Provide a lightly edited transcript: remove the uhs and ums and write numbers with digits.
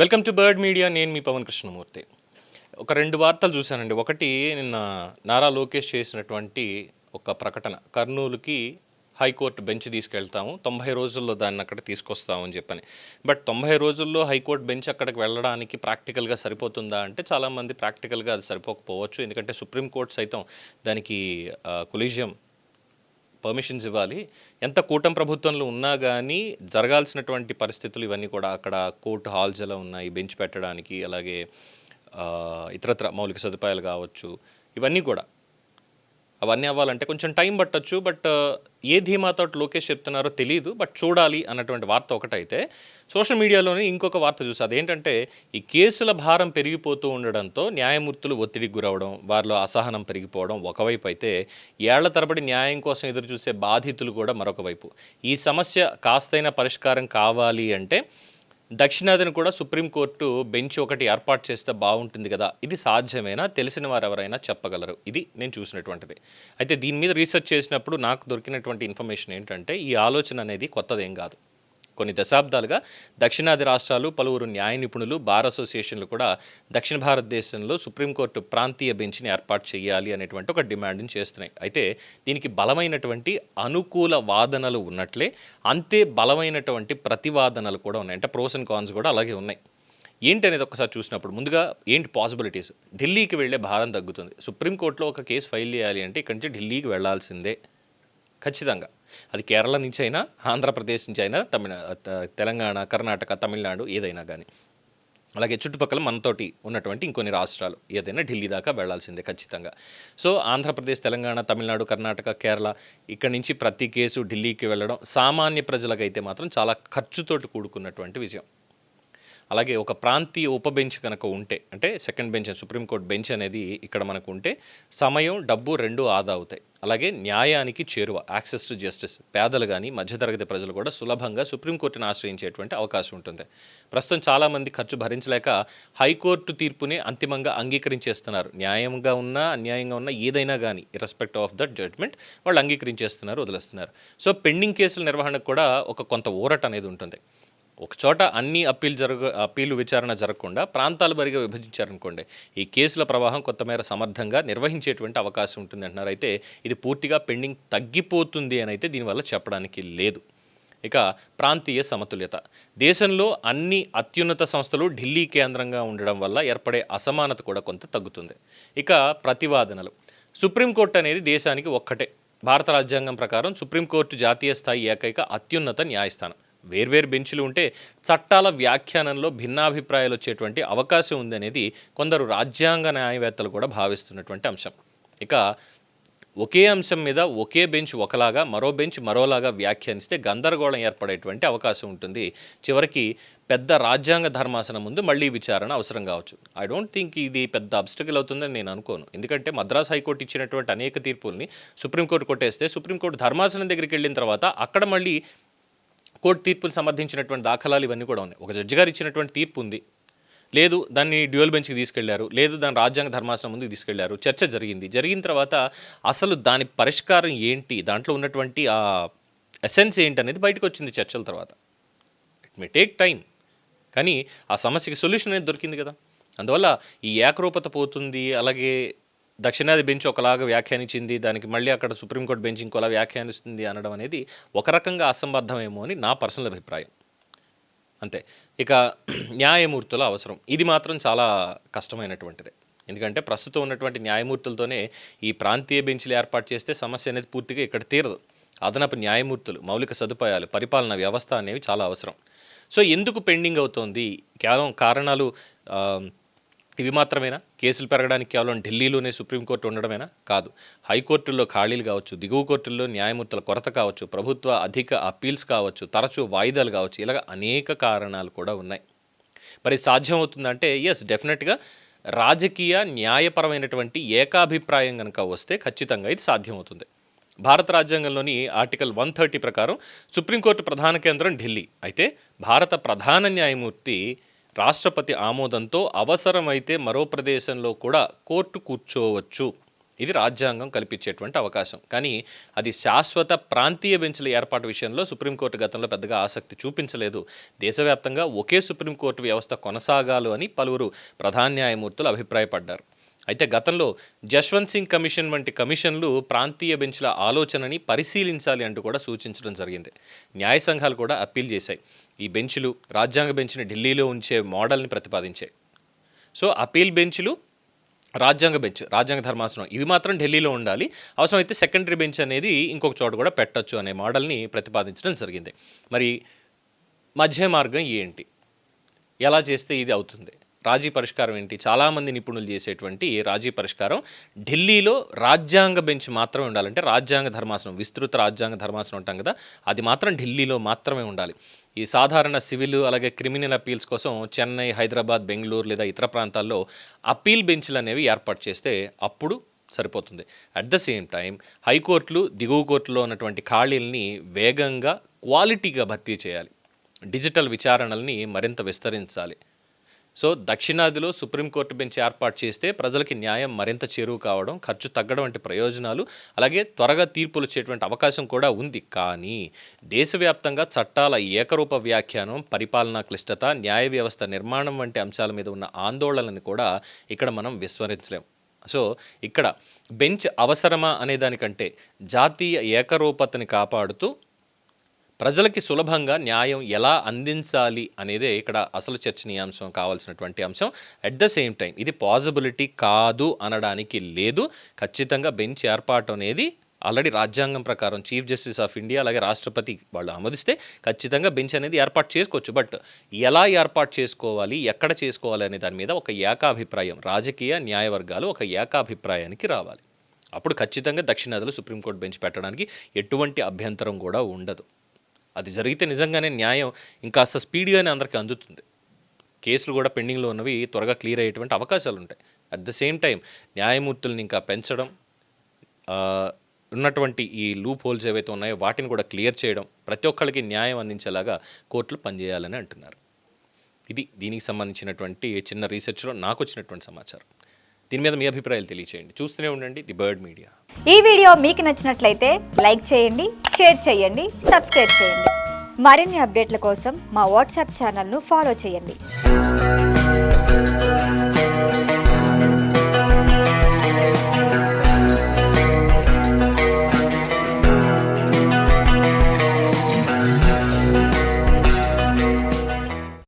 Welcome to bird media. నేను మీ పవన్ కృష్ణమూర్తి. ఒక 2 వార్తలు చూశానండి. ఒకటి, నిన్న నారా లోకేష్ చేసినటువంటి ఒక ప్రకటన, కర్నూలుకి హైకోర్టు బెంచ్ తీసుకెళ్తాము, 90 రోజుల్లో దాన్ని అక్కడ తీసుకొస్తాము అని చెప్పని. బట్ 90 రోజుల్లో హైకోర్టు బెంచ్ అక్కడికి వెళ్ళడానికి ప్రాక్టికల్గా సరిపోతుందా అంటే చాలామంది ప్రాక్టికల్గా అది సరిపోకపోవచ్చు. ఎందుకంటే సుప్రీంకోర్టు సైతం దానికి కొలీజియం పర్మిషన్స్ ఇవ్వాలి. ఎంత కూటమి ప్రభుత్వంలో ఉన్నా కానీ జరగాల్సినటువంటి పరిస్థితులు ఇవన్నీ కూడా అక్కడ కోర్టు హాల్స్ ఎలా ఉన్నాయి, బెంచ్ పెట్టడానికి, అలాగే ఇతరత్ర మౌలిక సదుపాయాలు కావచ్చు, ఇవన్నీ కూడా అవన్నీ అవ్వాలంటే కొంచెం టైం పట్టచ్చు. బట్ ఏ ధీమాతో లోకేష్ చెప్తున్నారో తెలియదు. బట్ చూడాలి అన్నటువంటి వార్త ఒకటైతే, సోషల్ మీడియాలోనే ఇంకొక వార్త చూసి అదేంటంటే, ఈ కేసుల భారం పెరిగిపోతూ ఉండడంతో న్యాయమూర్తులు ఒత్తిడికి గురవడం, వారిలో అసహనం పెరిగిపోవడం ఒకవైపు అయితే, ఏళ్ల తరబడి న్యాయం కోసం ఎదురు చూసే బాధితులు కూడా మరొక వైపు. ఈ సమస్య కాస్తైనా పరిష్కారం కావాలి అంటే దక్షిణాదిని కూడా సుప్రీంకోర్టు బెంచ్ ఒకటి ఏర్పాటు చేస్తే బాగుంటుంది కదా. ఇది సాధ్యమేనా? తెలిసిన వారు ఎవరైనా చెప్పగలరు. ఇది నేను చూసినటువంటిది. అయితే దీని మీద రీసెర్చ్ చేసినప్పుడు నాకు దొరికినటువంటి ఇన్ఫర్మేషన్ ఏంటంటే, ఈ ఆలోచన అనేది కొత్తదేం కాదు. కొన్ని దశాబ్దాలుగా దక్షిణాది రాష్ట్రాలు, పలువురు న్యాయ నిపుణులు, బార్ అసోసియేషన్లు కూడా దక్షిణ భారతదేశంలో సుప్రీంకోర్టు ప్రాంతీయ బెంచ్ని ఏర్పాటు చేయాలి అనేటువంటి ఒక డిమాండ్ని చేస్తున్నాయి. అయితే దీనికి బలమైనటువంటి అనుకూల వాదనలు ఉన్నట్లే అంతే బలమైనటువంటి ప్రతివాదనలు కూడా ఉన్నాయి. అంటే ప్రోస్ అండ్ కాన్స్ కూడా అలాగే ఉన్నాయి. ఏంటి అనేది ఒకసారి చూసినప్పుడు ముందుగా ఏంటి పాసిబిలిటీస్? ఢిల్లీకి వెళ్ళే భారం తగ్గుతుంది. సుప్రీంకోర్టులో ఒక కేసు ఫైల్ చేయాలి అంటే ఇక్కడి నుంచి ఢిల్లీకి వెళ్లాల్సిందే ఖచ్చితంగా. అది కేరళ నుంచి అయినా, ఆంధ్రప్రదేశ్ నుంచి అయినా, తెలంగాణ, కర్ణాటక, తమిళనాడు ఏదైనా కానీ, అలాగే చుట్టుపక్కల మనతోటి ఉన్నటువంటి ఇంకొన్ని రాష్ట్రాలు ఏదైనా ఢిల్లీ దాకా వెళ్లాల్సిందే ఖచ్చితంగా. సో ఆంధ్రప్రదేశ్, తెలంగాణ, తమిళనాడు, కర్ణాటక, కేరళ ఇక్కడి నుంచి ప్రతి కేసు ఢిల్లీకి వెళ్ళడం సామాన్య ప్రజలకైతే మాత్రం చాలా ఖర్చుతోటి కూడుకున్నటువంటి విషయం. అలాగే ఒక ప్రాంతీయ ఉప బెంచ్ కనుక ఉంటే, అంటే సెకండ్ బెంచ్, సుప్రీంకోర్టు బెంచ్ అనేది ఇక్కడ మనకు ఉంటే సమయం, డబ్బు రెండూ ఆదా అవుతాయి. అలాగే న్యాయానికి చేరువ, యాక్సెస్ టు జస్టిస్, పేదలు కానీ మధ్యతరగతి ప్రజలు కూడా సులభంగా సుప్రీంకోర్టును ఆశ్రయించేటువంటి అవకాశం ఉంటుంది. ప్రస్తుతం చాలామంది ఖర్చు భరించలేక హైకోర్టు తీర్పుని అంతిమంగా అంగీకరించేస్తున్నారు. న్యాయంగా ఉన్నా, అన్యాయంగా ఉన్నా, ఏదైనా కానీ ఇర్రెస్పెక్ట్ ఆఫ్ దట్ జడ్జ్మెంట్ వాళ్ళు అంగీకరించేస్తున్నారు, వదిలేస్తున్నారు. సో పెండింగ్ కేసుల నిర్వహణకు కూడా ఒక కొంత ఊరట అనేది ఉంటుంది. ఒక చోట అన్ని అప్పీలు విచారణ జరగకుండా ప్రాంతాల వారీగా విభజించారనుకోండి, ఈ కేసుల ప్రవాహం కొంతమేర సమర్థంగా నిర్వహించేటువంటి అవకాశం ఉంటుంది అంటున్నారు. అయితే ఇది పూర్తిగా పెండింగ్ తగ్గిపోతుంది అని అయితే దీనివల్ల చెప్పడానికి లేదు. ఇక ప్రాంతీయ సమతుల్యత, దేశంలో అన్ని అత్యున్నత సంస్థలు ఢిల్లీ కేంద్రంగా ఉండడం వల్ల ఏర్పడే అసమానత కూడా కొంత తగ్గుతుంది. ఇక ప్రతివాదనలు, సుప్రీంకోర్టు అనేది దేశానికి ఒక్కటే. భారత రాజ్యాంగం ప్రకారం సుప్రీంకోర్టు జాతీయ స్థాయి ఏకైక అత్యున్నత న్యాయస్థానం. వేర్వేరు బెంచ్లు ఉంటే చట్టాల వ్యాఖ్యానంలో భిన్నాభిప్రాయాలు వచ్చేటువంటి అవకాశం ఉందనేది కొందరు రాజ్యాంగ న్యాయవేత్తలు కూడా భావిస్తున్నటువంటి అంశం. ఇక ఒకే అంశం మీద ఒకే బెంచ్ ఒకలాగా, మరో బెంచ్ మరోలాగా వ్యాఖ్యానిస్తే గందరగోళం ఏర్పడేటువంటి అవకాశం ఉంటుంది. చివరికి పెద్ద రాజ్యాంగ ధర్మాసనం ముందు మళ్ళీ విచారణ అవసరం కావచ్చు. ఐ డోంట్ థింక్ ఇది పెద్ద అబ్స్టకల్ అవుతుందని నేను అనుకోను. ఎందుకంటే మద్రాస్ హైకోర్టు ఇచ్చినటువంటి అనేక తీర్పుల్ని సుప్రీంకోర్టు కొట్టేస్తే, సుప్రీంకోర్టు ధర్మాసనం దగ్గరికి వెళ్ళిన తర్వాత అక్కడ మళ్ళీ కోర్టు తీర్పును సమర్థించినటువంటి దాఖలాలు ఇవన్నీ కూడా ఉన్నాయి. ఒక జడ్జి గారు ఇచ్చినటువంటి తీర్పు ఉంది, లేదు దాన్ని డ్యూయల్ బెంచ్కి తీసుకెళ్లారు, లేదు దాని రాజ్యాంగ ధర్మాసనం ముందుకు తీసుకెళ్లారు, చర్చ జరిగిన తర్వాత అసలు దాని పరిష్కారం ఏంటి, దాంట్లో ఉన్నటువంటి ఆ ఎసెన్స్ ఏంటి అనేది బయటకు వచ్చింది చర్చల తర్వాత. ఇట్ మే టేక్ టైం, కానీ ఆ సమస్యకి సొల్యూషన్ అనేది దొరికింది కదా. అందువల్ల ఈ ఏకరూపత పోతుంది. అలాగే దక్షిణాది బెంచ్ ఒకలాగా వ్యాఖ్యానించింది, దానికి మళ్ళీ అక్కడ సుప్రీంకోర్టు బెంచ్ ఇంకోలా వ్యాఖ్యానిస్తుంది అనడం అనేది ఒక రకంగా అసంబద్ధమేమో అని నా పర్సనల్ అభిప్రాయం. అంతే. ఇక న్యాయమూర్తుల అవసరం, ఇది మాత్రం చాలా కష్టమైనటువంటిదే. ఎందుకంటే ప్రస్తుతం ఉన్నటువంటి న్యాయమూర్తులతోనే ఈ ప్రాంతీయ బెంచ్లు ఏర్పాటు చేస్తే సమస్య అనేది పూర్తిగా ఇక్కడ తీరదు. అదనపు న్యాయమూర్తులు, మౌలిక సదుపాయాలు, పరిపాలన వ్యవస్థ అనేవి చాలా అవసరం. సో ఎందుకు పెండింగ్ అవుతోంది? కేవలం కారణాలు ఇవి మాత్రమేనా? కేసులు పెరగడానికి కేవలం ఢిల్లీలోనే సుప్రీంకోర్టు ఉండడమేనా? కాదు. హైకోర్టుల్లో ఖాళీలు కావచ్చు, దిగువ కోర్టుల్లో న్యాయమూర్తుల కొరత కావచ్చు, ప్రభుత్వ అధిక అప్పీల్స్ కావచ్చు, తరచూ వాయిదాలు కావచ్చు, ఇలాగ అనేక కారణాలు కూడా ఉన్నాయి. మరి సాధ్యమవుతుందంటే ఎస్, డెఫినెట్గా రాజకీయ న్యాయపరమైనటువంటి ఏకాభిప్రాయం కనుక వస్తే ఖచ్చితంగా ఇది సాధ్యమవుతుంది. భారత రాజ్యాంగంలోని ఆర్టికల్ 130 ప్రకారం సుప్రీంకోర్టు ప్రధాన కేంద్రం ఢిల్లీ. అయితే భారత ప్రధాన న్యాయమూర్తి రాష్ట్రపతి ఆమోదంతో అవసరమైతే మరో ప్రదేశంలో కూడా కోర్టు కూర్చోవచ్చు. ఇది రాజ్యాంగం కల్పించేటువంటి అవకాశం. కానీ అది శాశ్వత ప్రాంతీయ బెంచ్ల ఏర్పాటు విషయంలో సుప్రీంకోర్టు గతంలో పెద్దగా ఆసక్తి చూపించలేదు. దేశవ్యాప్తంగా ఒకే సుప్రీంకోర్టు వ్యవస్థ కొనసాగాలు అని పలువురు ప్రధాన న్యాయమూర్తులు అభిప్రాయపడ్డారు. అయితే గతంలో జశ్వంత్ సింగ్ కమిషన్ వంటి కమిషన్లు ప్రాంతీయ బెంచ్ల ఆలోచనని పరిశీలించాలి అంటూ కూడా సూచించడం జరిగింది. న్యాయ సంఘాలు కూడా అప్పీల్ చేశాయి. ఈ బెంచ్లు రాజ్యాంగ బెంచ్ని ఢిల్లీలో ఉంచే మోడల్ని ప్రతిపాదించాయి. సో అపీల్ బెంచ్లు, రాజ్యాంగ బెంచ్, రాజ్యాంగ ధర్మాసనం ఇవి మాత్రం ఢిల్లీలో ఉండాలి. అవసరమైతే సెకండరీ బెంచ్ అనేది ఇంకొక చోట కూడా పెట్టొచ్చు అనే మోడల్ని ప్రతిపాదించడం జరిగింది. మరి మధ్య మార్గం ఏంటి? ఎలా చేస్తే ఇది అవుతుంది? రాజీ పరిష్కారం ఏంటి? చాలామంది నిపుణులు చేసేటువంటి రాజీ పరిష్కారం ఢిల్లీలో రాజ్యాంగ బెంచ్ మాత్రమే ఉండాలంటే రాజ్యాంగ ధర్మాసనం, విస్తృత రాజ్యాంగ ధర్మాసనం ఉంటాం కదా, అది మాత్రం ఢిల్లీలో మాత్రమే ఉండాలి. ఈ సాధారణ సివిల్ అలాగే క్రిమినల్ అప్పీల్స్ కోసం చెన్నై, హైదరాబాద్, బెంగళూరు లేదా ఇతర ప్రాంతాల్లో అప్పీల్ బెంచ్లు అనేవి ఏర్పాటు చేస్తే అప్పుడు సరిపోతుంది. అట్ ద సేమ్ టైం హైకోర్టులు, దిగువ కోర్టులో ఉన్నటువంటి ఖాళీల్ని వేగంగా, క్వాలిటీగా భర్తీ చేయాలి. డిజిటల్ విచారణల్ని మరింత విస్తరించాలి. సో దక్షిణాదిలో సుప్రీంకోర్టు బెంచ్ ఏర్పాటు చేస్తే ప్రజలకి న్యాయం మరింత చేరువ కావడం, ఖర్చు తగ్గడం వంటి ప్రయోజనాలు, అలాగే త్వరగా తీర్పులు వచ్చేటువంటి అవకాశం కూడా ఉంది. కానీ దేశవ్యాప్తంగా చట్టాల ఏకరూప వ్యాఖ్యానం, పరిపాలనా క్లిష్టత, న్యాయ వ్యవస్థ నిర్మాణం వంటి అంశాల మీద ఉన్న ఆందోళనని కూడా ఇక్కడ మనం విస్మరించలేం. సో ఇక్కడ బెంచ్ అవసరమా అనే దానికంటే జాతీయ ఏకరూపతని కాపాడుతూ ప్రజలకి సులభంగా న్యాయం ఎలా అందించాలి అనేదే ఇక్కడ అసలు చర్చనీయాంశం కావాల్సినటువంటి అంశం. అట్ ద సేమ్ టైం ఇది పాసిబిలిటీ కాదు అనడానికి లేదు. ఖచ్చితంగా బెంచ్ ఏర్పాటు అనేది ఆల్రెడీ రాజ్యాంగం ప్రకారం చీఫ్ జస్టిస్ ఆఫ్ ఇండియా అలాగే రాష్ట్రపతి వాళ్ళు ఆమోదిస్తే ఖచ్చితంగా బెంచ్ అనేది ఏర్పాటు చేసుకోవచ్చు. బట్ ఎలా ఏర్పాటు చేసుకోవాలి, ఎక్కడ చేసుకోవాలి అనే దాని మీద ఒక ఏకాభిప్రాయం, రాజకీయ న్యాయ వర్గాలు ఒక ఏకాభిప్రాయానికి రావాలి. అప్పుడు ఖచ్చితంగా దక్షిణాదిలో సుప్రీంకోర్టు బెంచ్ పెట్టడానికి ఎటువంటి అభ్యంతరం కూడా ఉండదు. అది జరిగితే నిజంగానే న్యాయం ఇంకాస్త స్పీడ్గానే అందరికీ అందుతుంది. కేసులు కూడా పెండింగ్లో ఉన్నవి త్వరగా క్లియర్ అయ్యేటువంటి అవకాశాలు ఉంటాయి. అట్ ద సేమ్ టైం న్యాయమూర్తుల్ని ఇంకా పెంచడం, ఉన్నటువంటి ఈ లూప్ హోల్స్ ఏవైతే ఉన్నాయో వాటిని కూడా క్లియర్ చేయడం, ప్రతి ఒక్కరికి న్యాయం అందించేలాగా కోర్టులు పనిచేయాలని అంటున్నారు. ఇది దీనికి సంబంధించినటువంటి చిన్న రీసెర్చ్లో నాకు వచ్చినటువంటి సమాచారం. దీని మీద మీ అభిప్రాయాలు తెలియచేయండి. చూస్తూనే ఉండండి ది బర్డ్ మీడియా. ఈ వీడియో మీకు నచ్చినట్లయితే లైక్ చేయండి, షేర్ చేయండి, సబ్స్క్రైబ్ చేయండి. మరిన్ని అప్డేట్ల కోసం మా వాట్సాప్ ఛానల్ను ఫాలో చేయండి.